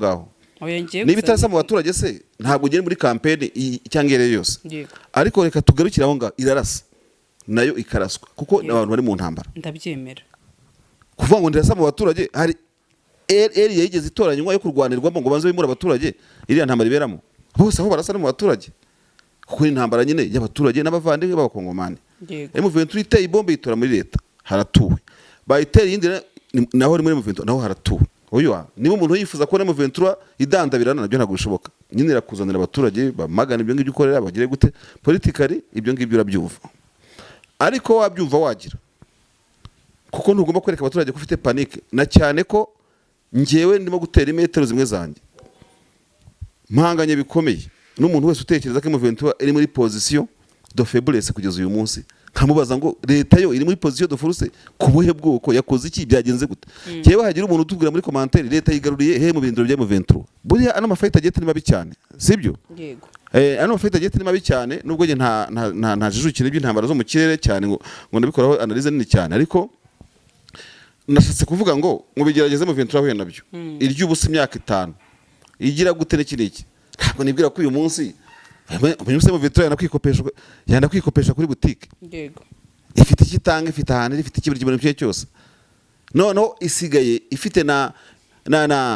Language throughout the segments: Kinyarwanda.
ngaho niba itarasa mu baturage se ntabwo ugende muri campaign icyangere yose ariko reka tugarukira aho ngaho irarasa nayo ikaraswa kuko abantu bari mu ntambara ndabyemera kuvuga ngo ndirasa mu baturage hari eri yigeze itoranywa yo kurwanirwamo ngo banze bimura abaturage iriya ntambara iberamo bose aho barasa mu baturage kuko intambara nyine y'abaturage n'abavandimwe b'abakongomani M23 iteye ibombe yitora muri leta haratuwe bayitera yindi naho muri M23 naho haratuwe oyo niba umuntu yifuza ko M23 idandabirana nabyo ntabwo bishoboka nyine irakuzanira abaturage bamagana ibyo ngibyo ukorera bagire gute politically ibyo ngibyo urabyumva ariko wabyumva wagira kuko ntugomba kwereka abaturage ko ufite panique na cyane ko ngewe ndimo gutera imetero zimwe zanjye mpanganye bikomeye n'umuntu wese utekereza ko M23 iri muri position de faiblesse kugeza uyu munsi kamubaza ngo leta yo iri muri position de force kubuhe bwoko yakoze iki byagenze gute jewe hagira umuntu utubwira muri commentaire leta yigaruriye he mu bindiro bya M23 buriya ano mafight agete ni mabi cyane sibyo yego ano mafight agete ni mabi cyane nubwo nge nta jijukire by'intambara zo mu kirere cyane ngo ndabikoraho analyse nini cyane ariko nashatse kuvuga ngo bigerageze M23 ahuye nabyo iry'ubusa imyaka 5 igira gute n'iki ntabwo nibwira ko uyu munsi ubunyuse M23 yana kwikopesha kuri boutique yego ifite ikitanga ifite ahantu ifite ikibiri kibone cyo cyose no isigaye ifite na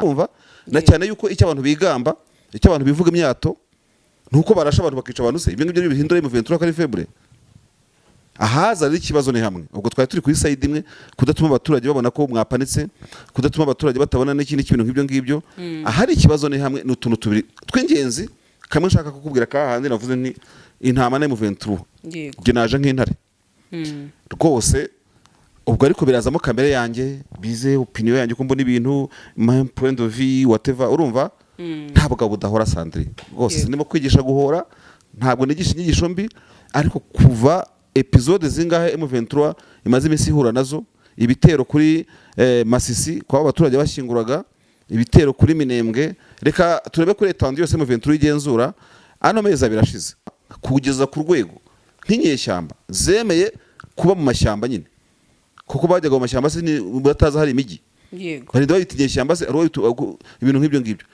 umva na cyane yuko icyo abantu bigamba icyo abantu bivuga imyato nuko barasha abantu bakica abantu se ibyo ngibyo bihindura M23 kari febre ahaza ari ikibazo ni hamwe ubwo twari turi kuri side imwe kudatuma abaturage babona ko mwapanitse kudatuma abaturage batabona n'ikindi kintu nk'ibyo ngibyo ahari ikibazo ni hamwe n'utuntu tubiri tw'ingenzi kamwe nshaka kukubwira ka handi navuze ni intama na M23 nge naje nk'intare rwose ubwo ariko birazamo kamere yanjye bize opinion yanjye ko mbona ibintu my point of view whatever urumva ntabwo budahora Sandrine rwose ndimo kwigisha guhora ntabwo nigisha inyigisho mbi ariko kuva episode zingahe M23 imaze iminsi ihura nazo ibitero kuri Masisi kwa abaturage bashinguraga ibitero kuri Minembwe reka turebe kuri etandi yose M23 igenzura ano meza birashize kugeza ku rwego nk'inyeshyamba zemeye kuba mu mashyamba nyine kuko bajyaga mu mashyamba se ni bataza hari imigi yego bari ndabita inyeshyamba se ibintu nk'ibyo ngibyo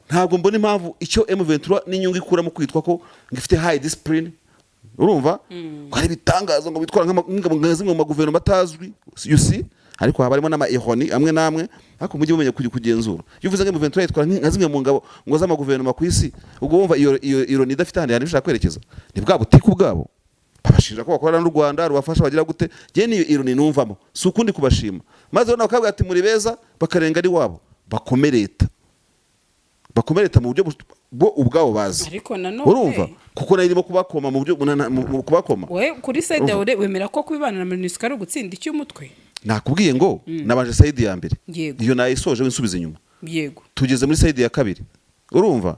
ntabwo mbona impamvu icyo M23 n'inyungu ikura mu kwitwa ko ngifite high discipline urumva ko ari bitangazo ngo bitwara nk'ingabo mu guverinoma atazwi you see ariko habarimo n'ama ironi amwe namwe ariko mujye mumenya kugenzura iyo uvuze ngo M23 yitwara nka zimwe mu ngabo ngo z'ama guverinoma ku isi ubwo wumva iyo ironi idafite handi bishaka kwerekeza ni bwa butike ubwabo babashinja ko bakorana n'u Rwanda rubafasha bagira gute je ni ironi numvamo si ukundi kubashima maze bona bakabwira ati muri beza bakarenga ari wabo bakomereta mu buryo bo ubwabo bazi ariko nanone urumva kuko narimo kubakoma mu buryo kubakoma we kuri side yawe wemera ko kubibana na MONUSCO ari gutsinda icy'umutwe nakubwiye ngo nabanje side ya mbere iyo nayisoje winsubiza inyuma yego tugeze muri side ya kabiri urumva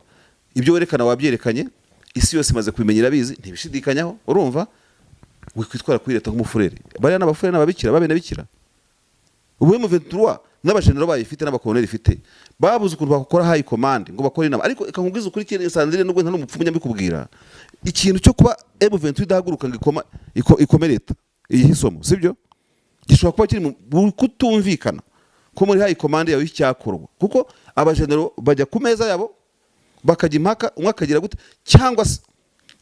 ibyo werekana wabyerekanye isi yose imaze kubimenyera bizi ntibishidikanyaho urumva wikwitwara kuri leta nk'umufurere bari n'abafurere n'ababikira babene bikira ubu M23 n'abajenero bayifite n'abakoloneli ifite babuze ukuntu bakora high command ngo bakore inama ariko ikangubwiza ukuri kire Sandrine nubwo nta n'umupfumu nyambikubwira ikintu cyo kuba M23 idahaguruka ngo ikomereta iyi hisomo sibyo gishobora kuba kiri mu kutumvikana ko muri high command yawe icyakorwa kuko abajenero bajya ku meza yabo bakajya impaka umwe akagira gute cyangwa se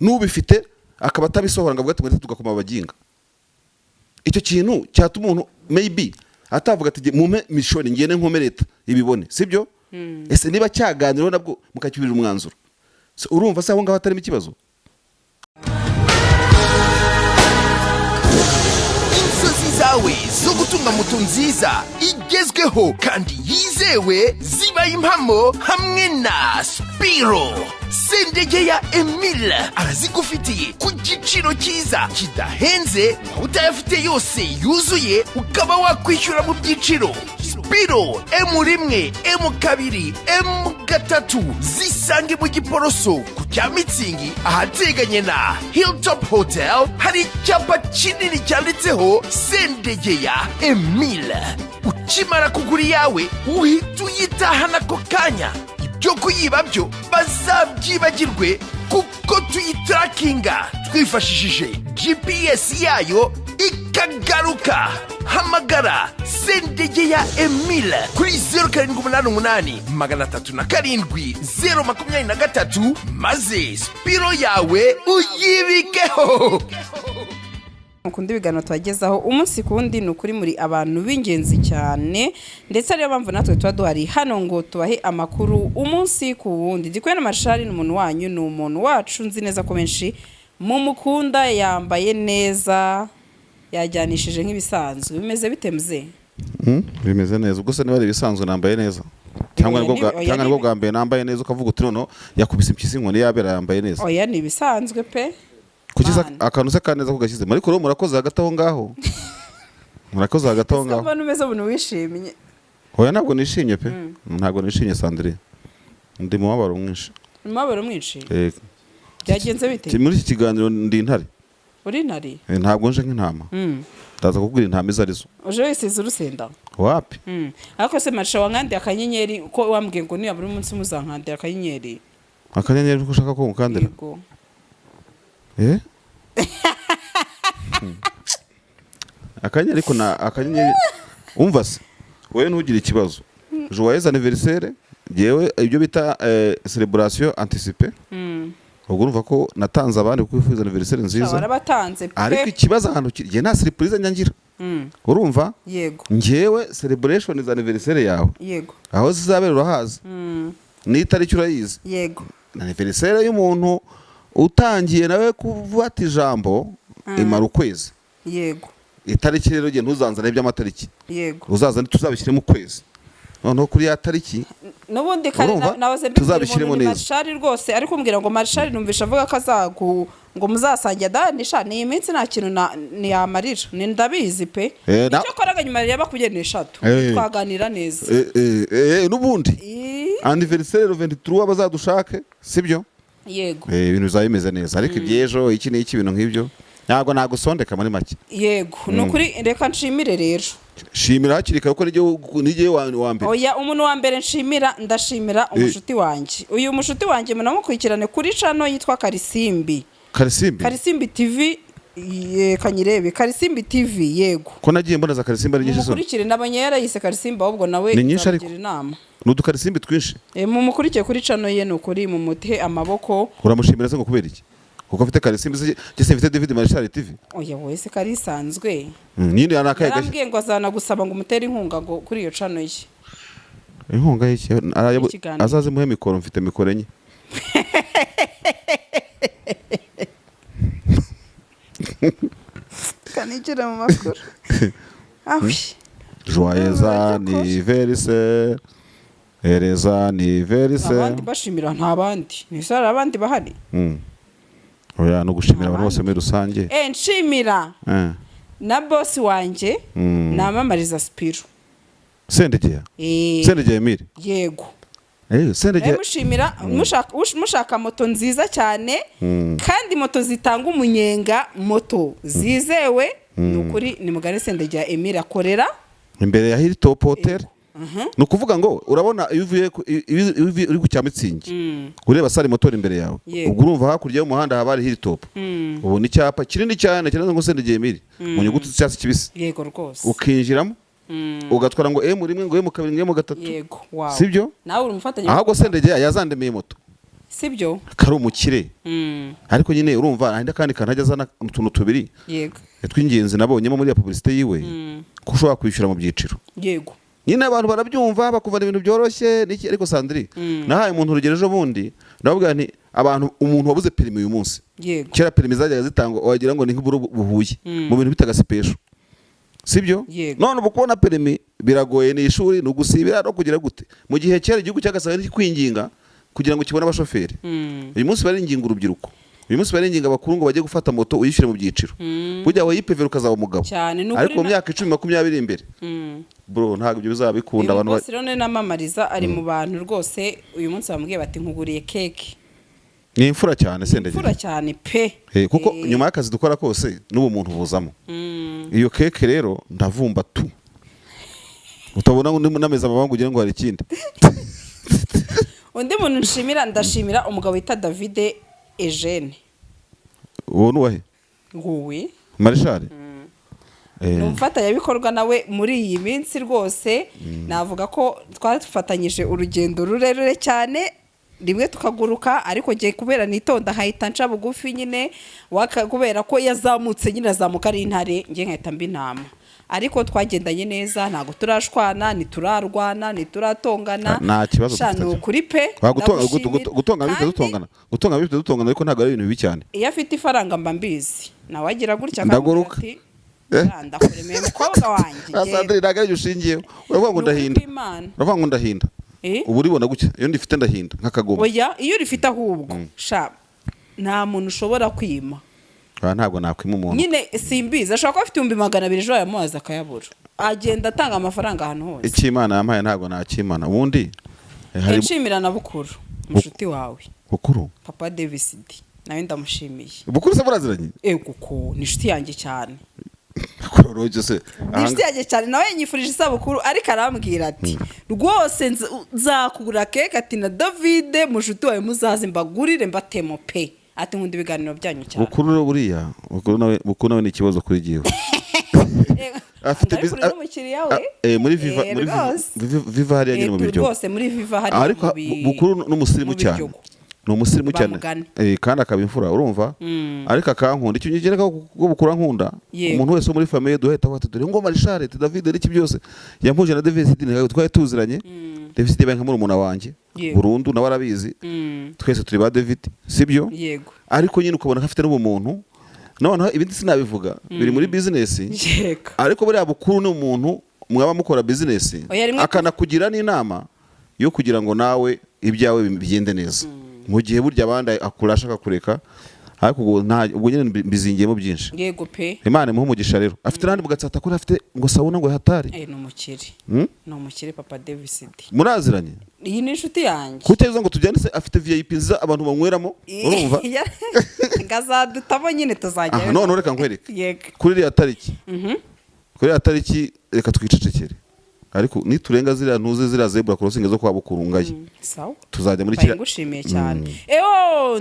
n'ubifite akaba atabisohora ngo avuga ati tugakoma abaginga icyo kintu cyatuma umuntu maybe atavuga ati mume mission ngene nkomereta ibibone sibyo ese niba cyaganiro nabwo mukakibirira umwanzuro urumva se aho ngaho atarimo ikibazo zawe zo gutunga moto nziza igezweho kandi yizewe ziba impamo hamwe na Spiro sendege ya Emile arazigufitiye ku giciro cyiza kidahenze utayafite yose yuzuye ukaba wakwishyura mu byiciro Spiro M1 M2 M3 zisange mu Giporoso ku Cyamitsingi ahateganye na Hilltop Hotel hari icyapa kinini cyanditseho sendege ya Emile ukimara kugura yawe uhita uyitahana ako kanya ibyo kuyiba byo bazabyibagirwe kuko tuyitarakinga twifashishije GPS yayo ikagaruka. Hamagara Sendegeya Emile kuri 0788 307 023 maze Spiro yawe uyibikeho. Mukunda ibiganiro twagezaho umunsi kundi nukuri muri abantu b'ingenzi cyane ndetse ariyo mpamvu natwe tuba duhari hano ngo tubahe amakuru umunsi ku wundi. Dikwena Marshal n'umuntu wanyu n'umuntu wacu nzi neza ko benshi mu mukunda yambaye neza yajyanishije nk'ibisanzwe bimeze bitemze bimeze neza ubwo se niba ari ibisanzwe nambaye neza cyangwa nibwo bwa mbere nambaye neza ukavuga uti noneho yakubise impyisi inkoni yabera yambaye neza. Oya ni ibisanzwe pe kukiza akantu se kaneza kugashyize muri koro murakoze hagati aho ngaho murakoze hagati aho ngaho abantu beza buntu wishimye. Oya ntabwo nishimye pe ntabwo nishimye Sandrine ndi mu mabaro mwinshi byagenze bite muri iki kiganiro ndi intare uri intare ntabwo nje nk'intama ndaza kugura intama izo arizo uje wisize urusenda wapi ariko se Marsha wankandi akanyenyeri ko wambwiye ngo niya buri munsi muzankandira akanyenyeri ko ushaka ko mukandira akanyenyeri ariko na akanyenyeri umva se wowe ntugire ikibazo joyeux anniversaire yewe ibyo bita celebration anticipée ubwo urumva ko natanze abandi kwifuza anniversaire nziza warabatanze pe ariko ikibazo ahantu kigiye nta surprise nyangira urumva yego ngewe celebration za anniversaire yawe yego aho zizabera urahaza n'itariki urayizi yego anniversaire y'umuntu utangiye nawe kuvata ijambo imara ukwezi yego itariki rero genda uzanzana iby'amatariki yego uzazana tuzabishyire mu kwezi noneho kuri ya tariki n'ubundi kare nahoze tuzabishyiremo neza Marshal rwose ariko umbwira ngo Marshal numvisha avuga ko azagu ngo muzasangira danisha ni iminsi nta kintu ni yamarira ni ndabizi pe icyo koraga nyuma ya 23 twaganira neza n'ubundi anniversaire 23 bazadushake sibyo yego ibintu bizabimeze neza ariko ibyejo iki n'iki ibintu nk'ibyo ntabwo nagusondeka muri make yego nukuri reka nshimire rero shimira hakiri kare ko n'igihe wa mbere oya umuntu wa mbere nshimira ndashimira umushuti wanjye uyu mushuti wanjye munamukurikirane kuri channel yitwa Karisimbi TV kanyirebe Karisimbi TV yego ko nagiye mboneza Karisimbi ari nyinshi so mukurikire nabonye yarayise Karisimbi ahubwo nawe ndagira inama n'udukarisimbi twinshi mumukurikiye kuri channel ye nukuri mu mutihe amaboko uramushimira se ngo kubera iki kuko afite Karisimbi gese mfite David Marshal TV oya wese karisanzwe nyine anakaye yarambwiye ngo azana gusaba ngo umutere inkunga ngo kuri iyo channel ye inkunga y'iki azaze muhe mikoro mfite mikoro enye kanikira mu makuru awi joyeux anniversaire Ereza anniversaire abandi bashimira nta bandi nisara abandi bahari oya no gushimira abantu bose muri rusange nshimira na boss wanje namamariza Spiro Sendegeya Emile yego Sendegeya mushimira mushaka moto nziza cyane kandi moto zitanga umunyenga moto zizewe nukuri ni mugane Sendegeya Emile akorera imbere ya Hilltop Hotel nukuvuga ngo urabona iyo uri ku Cyamitsingi ureba sari motor imbere yawe ubwo urumva hakurya y'umuhanda habari Hilltop ubu ni cyapa kinini cyane cyane ngo Sendegeya Emile mu nyuguti z'icyatsi kibisi yego rwose ukinjiramo ugatwara ngo M1 ngo M2 ngo M3 yego wow sibyo nawe urumufatanya ahubwo Sendegeya yazandemeye moto sibyo kari umukire ariko nyine urumva ahenda kandi kanajya zana utuntu tubiri yego tw'ingenzi nabonyemo muri ya publicité yiwe ko ushobora kwishyura mu byiciro yego nyine abantu barabyumva bakuvana ibintu byoroshye niki ariko Sandrine nahaye umuntu urugero ejo bundi ndavuga nti umuntu wabuze perimi uyu munsi kera perimi zajyaga zitangwa wagira ngo ni nk'uburo buhuye mu bintu bitaga sipesho sibyo none ubu kubona perimi biragoye ni ishuri no gusibira no kugira gute mu gihe kera igihugu cyagasaba kwinginga kugira ngo kibone abashoferi uyu munsi baringinga urubyiruko uyu munsi baringinga abakuru ngo bajye gufata moto uyishyire mu byiciro burya we yipevera ukazaba umugabo ariko mu myaka 10-20 imbere bro ntabwo ibyo bizaba bikunda abantu bose rone namamariza ari mu bantu rwose uyu munsi bamubwiye bati nkuguriye keke ni imfura cyane Sendegeya imfura cyane pe kuko nyuma y'akazi dukora kose n'ubu muntu buzamo iyo keke rero ndavumba tu utabona ngo nameza amabangu ugira ngo hari ikindi undi muntu nshimira ndashimira umugabo wita David Eugene uwo nuwahe nguwe Marshal ni umufatanyabikorwa nawe muri iyi minsi rwose navuga ko twafatanyije urugendo rurerure cyane rimwe tukaguruka ariko ngiye kubera nitonda hahita nca bugufi nyine kubera ko yazamutse nyine azamuka ari intare ngiye nkahita mba intama ariko twagendanye neza ntabwo turashwana ntiturarwana ntituratongana nta kibazo shano kuri pe gutonga bifite dutongana ariko ntabwo ari ibintu bibi cyane iyo afite ifaranga mba mbizi nawe agira gutya ndaguruka ndakuremeye mukobwa wanjye Sandrine ntabwo ari ushingiyeho uravuga ngo ndahinda ubu uribona gutya iyo ndifite ndahinda nk'akagoma oya iyo urifite ahubwo sha nta muntu ushobora kwima ntabwo nakwima umuntu nyine simbizi ashobora kuba afite 200 ejo yamuhaza akayabura agenda atanga amafaranga ahantu hose icy'Imana yampaye ntabwo nakimana ubundi nshimira na bukuru mushuti wawe bukuru papa Davis nawe ndamushimiye bukuru se muraziranye kuko ni inshuti yanjye cyane ni inshuti yanjye cyane nawe yanyifurije isabukuru ariko arambwira ati rwose nzakugura keke ati na David mushuti wawe muzaze mbagurire mbatemo pe ati nkunda ibiganiro byanyu cyane bukuru buriya bukuru nawe ni ikibazo kuri giwe afite umukiriya we muri viva hariya nyine mu biryo rwose muri viva hariya ariko bukuru n'umusirimu cyane ni umusirimu cyane kandi akaba imfura urumva ariko akankunda icyo ngigera ko bukura nkunda umuntu wese wo muri famille duheta wate dore ngo Marishare te David n'iki byose yampuje na David twari tuziranye David yabaye nka murumuna wanjye burundu nawe arabizi twese turi ba David sibyo yego ariko nyine ukabona ko afite n'ubumuntu noneho ibindi sinabivuga biri muri business ariko buriya bukuru ni umuntu mwaba mukora business akanakugira n'inama yo kugira ngo nawe ibyawe bigende neza mu gihe burya abandi akurasha akakureka ariko ubwo nyine mbizingiyemo byinshi yego pe Imana imuhe umugisha rero afite n'andi mugatsata kuri afite ngo sabuna ngo hatari ni umukire papa Davis muraziranye iyi ni inshuti yanjye kuteza ngo tujyane se afite VIP nziza abantu banyweramo urumva ngazadutamo nyine tuzajyayo none reka nkwereke kuri iriya tariki kuri iriya tariki reka twicecekere ariko niturenga ziriya ntuze ziriya zebra crossing zo kwa bukuru ngaye sawa tuzajya muri kiriya ngushimiye cyane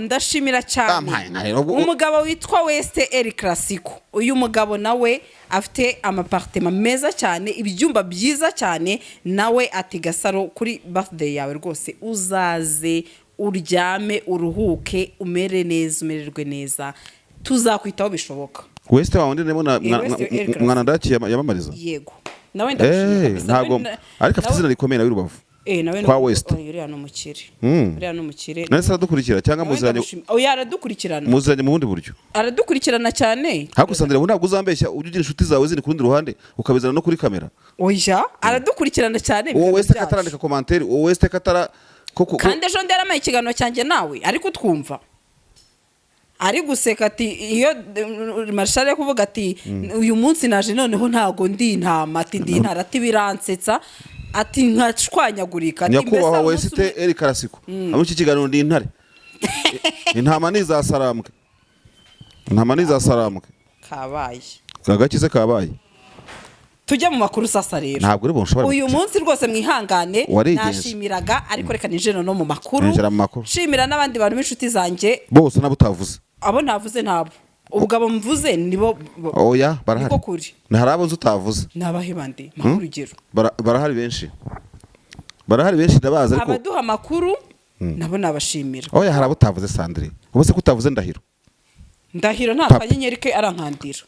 ndashimira cyane umugabo witwa Weste El Clasico uyu mugabo nawe afite amapartement meza cyane ibyumba byiza cyane nawe ati Gasaro kuri birthday yawe rwose uzaze uryame uruhuke umere neza umererwe neza tuzakwitaho bishoboka Weste wa wundi ndabona mwana ndaki yamamariza yego nawe ndagushimira ntabwo ariko afite izina rikomeye nawe Rubavu nawe kwa West uriya no mukire nese aradukurikira cyangwa muziranye aradukurikirana muziranye mu bundi buryo aradukurikirana cyane ariko Sandrine ntabwo uzambeshya ujye ugira inshuti zawe ziri ku rundi ruhande ukabizana no kuri kamera aradukurikirana cyane wowe West katarandika commentaire wowe West katara kandi ejo ndi yaramaye ikiganiro cyanjye nawe ariko twumva ari guseka ati iyo Marshal yo kuvuga ati uyu munsi naje noneho ntago ndi intama ati ndi intara ati biransetsa ati nkashwanyagurika ati nyakubahwa Weste El Clasico abo iki kiganiro ndi intare intama nizasarambwe kabaye kagakize kabaye tujya mu makuru sasa rero ntabwo uri bonshobora uyu munsi rwose mwihangane nashimiraga ariko reka ninjira no mu makuru shimira n'abandi bantu b'inshuti zanjye bose nabo utavuze abo ntavuze ntabo ubwo mvuze nibo oya barahari ntarabo nzi utavuze nabahe bandi makuru urugero barahari benshi ndabaza ariko abaduha amakuru nabo nabashimira oya hari abo utavuze Sandrine ubose ko utavuze ndahiro nta kanyenyeri ke arankandira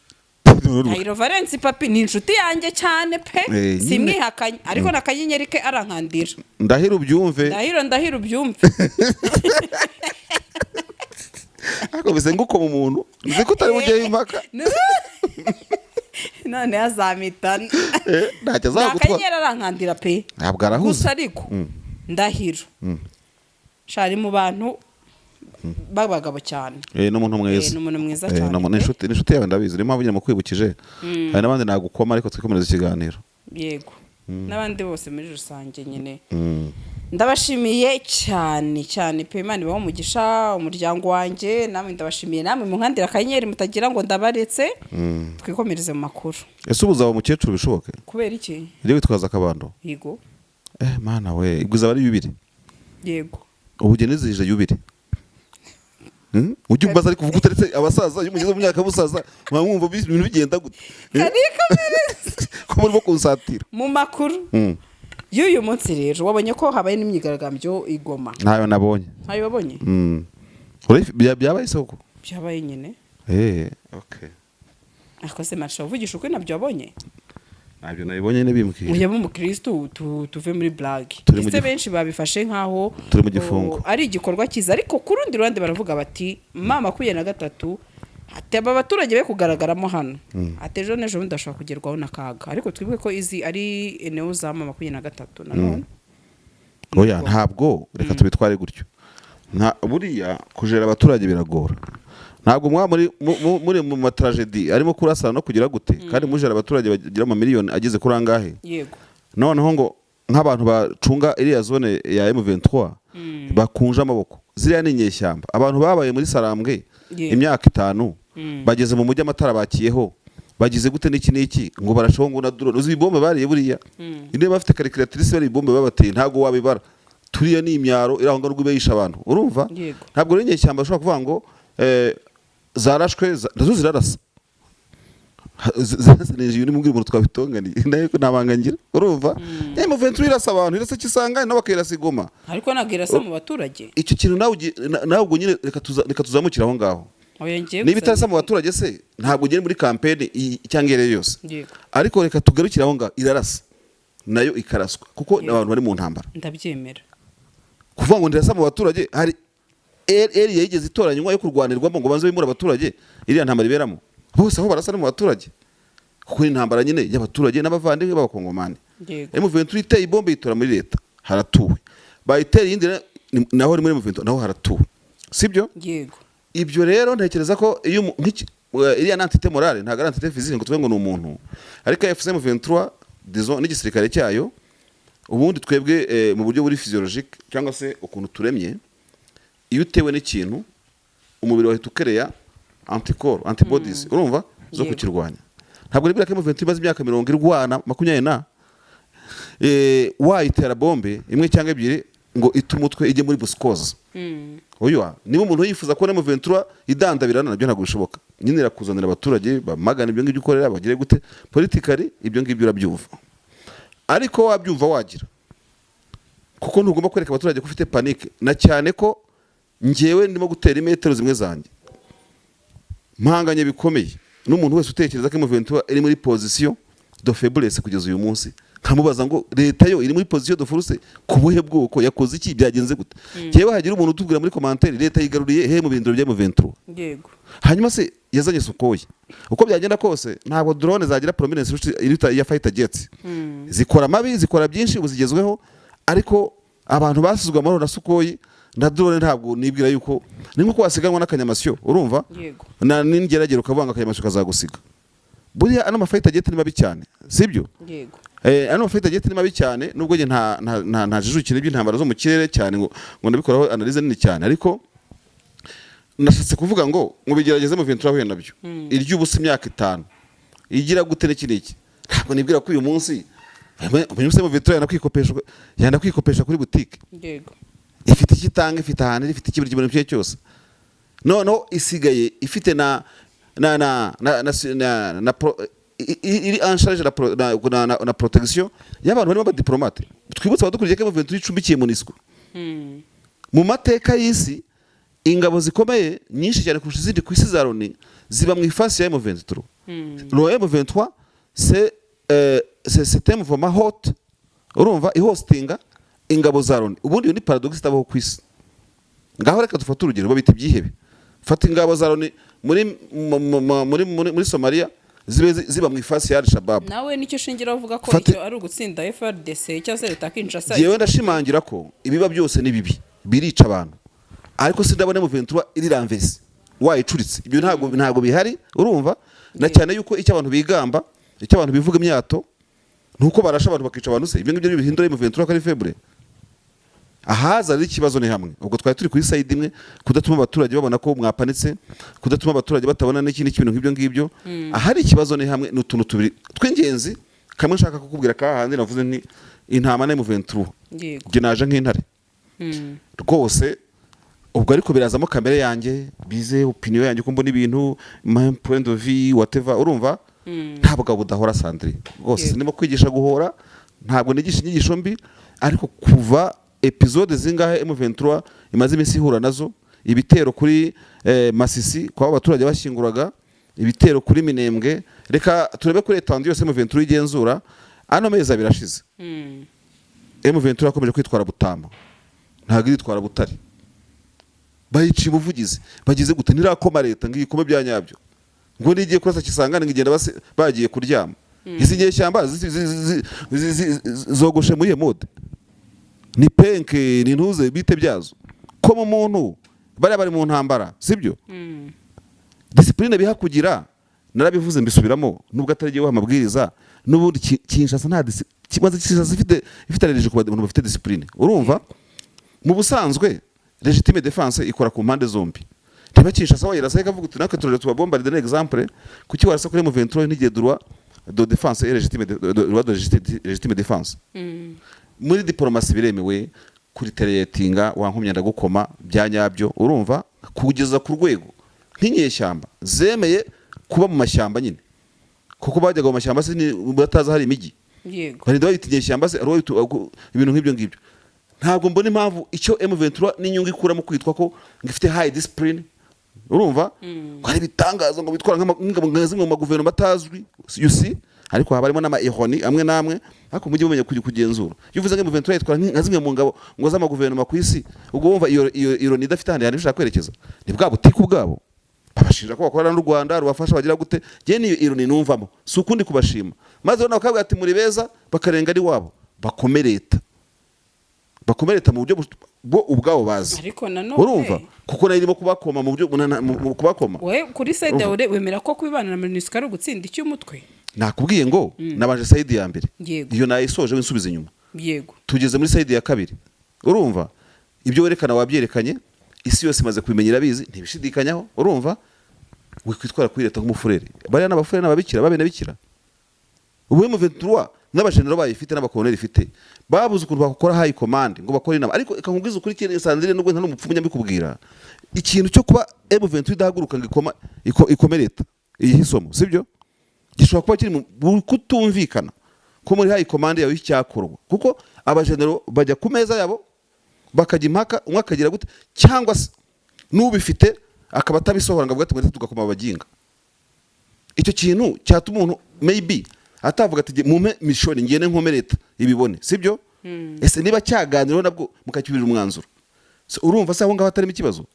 Ndahiro Valence papi ni inshuti yanjye cyane pe simwihakanye ariko na kanyenyeri ke arankandira ndahiro ubyumve ariko bise nguko mu muntu uzi ko utari bugiye impaka none yazamitana ntacyo azagutwa kanyenyeri arankandira pe ntabwo arahuze gusa ariko ndahiro shari mu bantu babagabo cyane n'umuntu mwiza cyane n'inshuti yawe ndabizi niyo mpamvu nyine mukwibukije hari n'abandi nagukoma ariko twikomereza ikiganiro yego n'abandi bose muri rusange nyine ndabashimiye cyane pe Imana ibaho umugisha umuryango wanjye namwe ndabashimiye namwe mu nkandira kanyenyeri mutagira ngo ndabaretse twikomereze mu makuru ese ubuzaba umukecuru bishoboke kubera iki ujye witwaza akabando yego mana we ibwiza bari 2 yego ubugeni zije 2 ujye umbaza ariko uvuga utaretse abasaza iyo mugeze mu myaka y'ubusaza mwumva ibintu bigenda gute ko murimo kunsatira mu makuru y'uyu munsi rero wabonye ko habaye n'imyigaragambyo igoma ntayo nabonye ntayo wabonye byabaye isoko byabaye nyine okay ariko se masha uvugisha uko nabyo wabonye nabyo nabibonye nebimbwira uya mu Kristo tuve muri blague ese benshi babifashe nkaho turi mu gifungo ari igikorwa kiza ariko ku rundi ruhande baravuga bati mama 23 ateba abaturage be kugaragaramo hano atejo nejo ndashaka kugerwaho nakaga ariko twibwe ko izi ari eneo za mama 23 nanone oya ntabwo reka tubitware gutyo buriya kujera abaturage biragora ntabwo muri mu matragedy arimo kurasana no kugira gute kandi mujera abaturage bagira ama miliyoni ageze kuri angahe yego noneho ngo nk'abantu bacunga iriya zone ya M23 bakunja amaboko ziriya ni inyeshyamba abantu babaye muri Sarambwe imyaka 5 bageze mu mujyi amatara bakiyeho bagize gute n'iki ngo barashoho ngo na drone uzi ibombe bariye buriya inde bafite calculatrice bari ibombe babateye ntago wabibara turiya ni imyaro irahonga rw'ibe yisha abantu urumva ntabwo rero inyeshyamba ashobora kuvuga ngo zarashwe nazo zirarasa zarasanije uri mumbwira umuntu twabitonganiye nayo nabangangira urumva M23 irasa abantu irasa kisanga nabo bakirasa igoma ariko nagirasa mu baturage icyo kintu nawe ubwo nyine reka tuzamukira aho ngaho niba itarasa mu baturage se ntabwo ugende muri campaign icyangere yose ariko reka tugarukire aho ngaho irarasa nayo ikaraswa kuko abantu bari mu ntambara ndabyemera kuvuga ngo ndirasa mu baturage hari eri yigeze itoranywa yo kurwanirwamo ngo banze bimura abaturage iriya ntambara iberamo bose aho barasa mu baturage kuko intambara nyine y'abaturage n'abavandimwe b'abakongomani M23 iteye ibombe yitora muri leta haratuwe bayitera yindi naho muri M23 naho haratuwe sibyo yego ibyo rero ntekereza ko iyo iriya nantite morale nta garantite physique ngo tuve ngo ni umuntu ariko FCM 23 disons n'igisirikare cyayo ubundi twebwe mu buryo buri physiologique cyangwa se ukuntu turemye iyo utewe n'ikintu umubiri wahita ukereya anticorps antibodies urumva zo kukirwanya ntabwo ribira ko M23 imaze imyaka 40 irwana 20 wayitera bombe imwe cyangwa ebyiri ngo itumutwe ijye muri buscoze oyo niba umuntu yifuza ko M23 idandabirana nabyo ntabwo bishoboka nyine irakuzanira abaturage bamagana ibyo ngibyo ukorera bagire gute politically ibyo ngibyo urabyumva ariko wabyumva wagira kuko ntugomba kwereka abaturage ko ufite panique na cyane ko ngewe ndimo gutera imetero zimwe zanjye mpanganye bikomeye n'umuntu wese utekereza ko M23 iri muri position de faiblesse kugeza uyu munsi nkamubaza ngo leta yo iri muri position de force kubuhe bwoko yakoze iki byagenze gute ngewe hagira umuntu utubwira muri commentaire leta yigaruriye he mu bindiro bya M23 yego hanyuma se yazanye Sukoyi uko byagenda kose ntabwo drone zagira prominence irita ya fighter jets zikora mabi zikora byinshi ubuzigezweho ariko abantu basizwe amahoro na Sukoyi na drone ntabwo nibwira yuko ni nko kwasiganwa n'akanyamasyo urumva yego na ningeragero ukavanga akanyamasyo kazagusiga buriya ano mafighter jet ni mabi cyane sibyo yego ano mafighter jet ni mabi cyane nubwo nge nta jijukire by'intambara zo mu kirere cyane ngo ndabikoraho analyse nini cyane ariko nashatse kuvuga ngo bigerageze mu 23 huye nabyo iry'ubusa imyaka 5 igira gute n'iki ntabwo nibwira ko uyu munsi umunsi mu 23 yanda kwikopesha kuri boutique yego ifite ikitanga ifite ahantu ifite ikibiri kibona cyo cyose no isigaye ifite na iri en charge na protection y'abantu barimo abadiplomate twibutse abadukuriye ko M23 icumbikiye MONUSCO mu mateka y'isi ingabo zikomeye nyinshi cyane kurusha izindi ku isi za Loni ziba mu ifasi ya M23 le M23 c'est un mouvement hot urumva ihostinga ingabo za Loni ubundi ni paradox itabaho ku isi ngaho reka dufate urugero babita byihebe fata ingabo za Loni muri Somalia ziba mu ifasi ya Al-Shabaab nawe nicyo shingira uvuga ko icyo ari ugutsinda FARDC cyangwa se leta Kinshasa yewe ndashimangira ko ibiba byose ni bibi birica abantu ariko sindabone mu 23 iri ranvesi wayicuritse ibyo ntabwo bihari urumva na cyane yuko icyo abantu bigamba icyo abantu bivuga imyato nuko barasha abantu bakica abantu se ibyo ngibyo bihindura mu 23 kari faible ahaza ari ikibazo ni hamwe ubwo twari turi kuri side imwe kudatuma abaturage babona ko mwapanitse kudatuma abaturage batabona n'ikindi kintu nk'ibyo ngibyo ahari ikibazo ni hamwe n'utuntu tubiri tw'ingenzi kamwe nshaka kukubwira ka handi navuze nti intama na mu 23 yego je naje nk'intare rwose ubwo ariko birazamo kamere yanjye bize opinion yanjye ko mbona ibintu my point of view whatever urumva ntabwo budahora Sandrine rwose ndimo kwigisha guhora ntabwo nigisha inyigisho mbi ariko kuva episode zingahe M23 imaze iminsi ihura nazo ibitero kuri Masisi kwa abaturage bashyinguraga ibitero kuri Minembwe reka turebe kuri etandi yose M23 igenzura ano meza birashize M23 akomeje kwitwara Butama ntabwo itwara Butare bayici buvugizi bagize gute nirakoma leta ngikome byanyabyo ngo nigiye kurasa Kisangane ngigenda bagiye kuryama izi nyeshyamba zogoshe muri mode ni penke ni ntuze bite byazo ko mu muntu bari mu ntambara sibyo discipline bihakugira narabivuze mbisubiramo nubwo atarigiye amabwiriza n'ubundi Kinshasa nta kimaze Kinshasa ifite reje ku bantu bafite discipline urumva mu busanzwe legitime defense ikora ku mpande zombi tiba Kinshasa wayirasa ikavuga uti nakwe turere tubabombarde na exemple kuki warasa kuri M23 ntige droit de défense et légitime défense muri diplomasi biremewe kuri teleyetinga wankumye ndagukoma byanyabyo urumva kugeza ku rwego nk'inyeshyamba zemeye kuba mu mashyamba nyine kuko bajyaga mu mashyamba se ni bataza hari imigi yego bari ndabita inyeshyamba se ibintu nk'ibyo ngibyo ntabwo mbona impamvu icyo M23 n'inyungu ikura mu kwitwa ko ngifite high discipline urumva hari bitangazo ngo bitwara nk'amwe mu guverinoma atazwi you see ariko habarimo n'ama ironi amwe namwe ariko mujye mumenye kugenzura yuvuze ngo M23 yitwara nk'azimwe mu ngabo ngo z'ama guverinoma ku isi ubwo wumva iyo ironi idafite handi hari bishaka kwerekeza ni bwa butiku bwabo babashira ko bakorana n'u Rwanda rubafasha bagira gute je ni ironi numvamo si ukundi kubashima maze bona bakabwa ati muri beza bakarenga ari wabo bakomereta mu buryo bwo ubwabo bazi ariko nanone urumva kuko narimo kubakoma mu buryo kubakoma we kuri side yawe wemera ko kwibana na MONUSCO ari gutsinda icy'umutwe nakubwiye ngo nabanje side ya mbere iyo nayisoje winsubiza inyuma yego tugeze muri side ya kabiri urumva ibyo werekana wabyerekanye isi yose imaze kubimenyera bizi ntibishidikanyaho urumva wikwitwara kuri leta nk'umufurere bari n'abafurere n'ababikira babene bikira ubu M23 n'abajenero bayifite n'abakoloneli ifite babuze ukuntu bakora high command ngo bakore inama ariko ikangubwiza ukuri kire Sandrine nubwo nta n'umupfumu nyambikubwira ikintu cyo kuba M23 idahaguruka ngo ikomereta iyi hisomo sibyo gishobora kuba kiri mu kutumvikana ko muri high command yawe icyakorwa kuko abajenero bajya ku meza yabo bakajya impaka umwe akagira gute cyangwa se n'ubifite akaba atabisohora ngo avuga ati mwese tugakoma abaginga icyo kintu cyatuma umuntu maybe atavuga ati mume mission ngene nkomereta ibibone sibyo ese niba cyaganiro nabwo mukakibirira umwanzuro urumva se aho ngaho atarimo ikibazo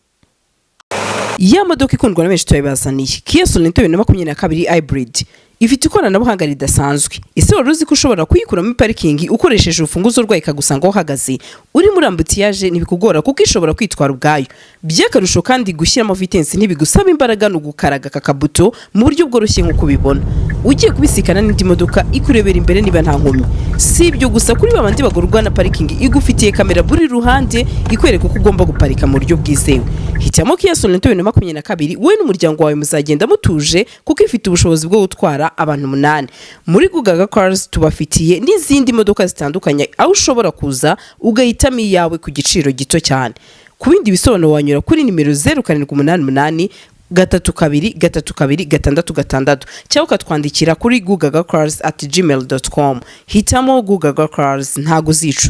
ya modoka ikundwa na benshi tuyibazaniye Kia Sorento 2022 hybrid ifite ikoranabuhanga ridasanzwe ese wari uzi ko ushobora kuyikura muri parikingi ukoresheje urufunguzo rwayo ikagusanga aho uhagaze uri muri ambutiyaje ntibikugora kuko ishobora kwitwara ubwayo by'akarusho kandi gushyiramo vitesse ntibigusaba imbaraga no gukaraga kakabuto mu buryo bworoshye nk'uko ubibona ugiye kubisikana n'indi modoka ikurebera imbere niba nta nkomyi si ibyo gusa kuri babandi bagorwa na parikingi igufitiye kamera buri ruhande ikwereka uko ugomba guparika mu buryo bwizewe hitamo Kia Sorento 2022 we n'umuryango wawe muzagenda mutuje kuko ifite ubushobozi bwo gutwara abantu 8 muri Gugaga Cars tubafitiye n'izindi modoka zitandukanye aho ushobora kuza ugahitamo iyawe ku giciro gito cyane ku bindi bisobanuro wanyura kuri nimero 0788 32 cyangwa ukatwandikira kuri gugagacars@gmail.com hitamo Gugaga Cars ntago zicu